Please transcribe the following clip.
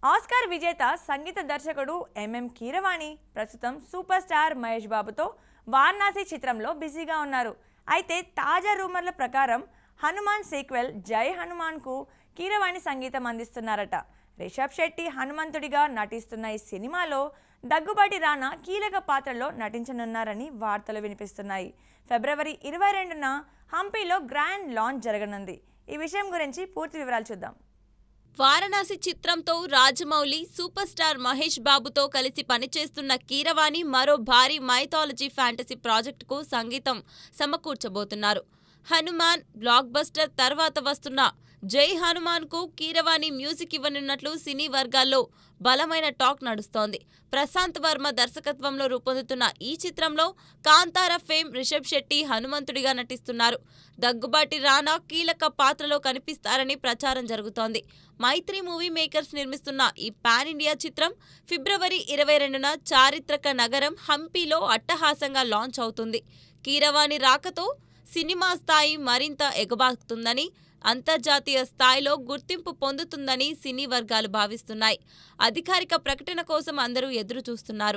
Oscar విజేత సంగీత దర్శకుడు కీరవాణి ప్రస్తుతం సూపర్ స్టార్ మహేష్ బాబుతో వారణాసి చిత్రంలో బిజీగా ఉన్నారు. అయితే తాజా రూమర్ల ప్రకారం హనుమాన్ సీక్వెల్ జై హనుమాన్కు కీరవాణి సంగీతం అందిస్తున్నారట. రిషబ్ శెట్టి హనుమంతుడిగా నటిస్తున్న ఈ సినిమాలో దగ్గుబాటి రానా కీలక పాత్రలో నటించనున్నారని వార్తలు వినిపిస్తున్నాయి. ఫిబ్రవరి 22న హంపీలో గ్రాండ్ లాంచ్ జరగనుంది. ఈ విషయం గురించి పూర్తి వివరాలు చూద్దాం. వారణాసి చిత్రంతో రాజమౌళి, సూపర్ స్టార్ మహేష్ బాబుతో కలిసి పనిచేస్తున్న కీరవాణి మరో భారీ మైథాలజీ ఫ్యాంటసీ ప్రాజెక్టుకు సంగీతం సమకూర్చబోతున్నారు. హనుమాన్ బ్లాక్ బస్టర్ తర్వాత వస్తున్న జై హనుమాన్కు కీరవాణి మ్యూజిక్ ఇవ్వనున్నట్లు సినీ వర్గాల్లో బలమైన టాక్ నడుస్తోంది. ప్రశాంత్ వర్మ దర్శకత్వంలో రూపొందుతున్న ఈ చిత్రంలో కాంతార ఫేమ్ రిషబ్ శెట్టి హనుమంతుడిగా నటిస్తున్నారు. దగ్గుబాటి రానా కీలక పాత్రలో కనిపిస్తారని ప్రచారం జరుగుతోంది. మైత్రి మూవీ మేకర్స్ నిర్మిస్తున్న ఈ పాన్ ఇండియా చిత్రం ఫిబ్రవరి 22న చారిత్రక నగరం హంపీలో అట్టహాసంగా లాంచ్ అవుతుంది. కీరవాణి రాకతో సినిమా స్థాయి మరింత ఎగబాకుతుందని, అంతర్జాతీయ స్థాయిలో గుర్తింపు పొందుతుందని సినీ వర్గాలు భావిస్తున్నాయి. అధికారిక ప్రకటన కోసం అందరూ ఎదురు చూస్తున్నారు.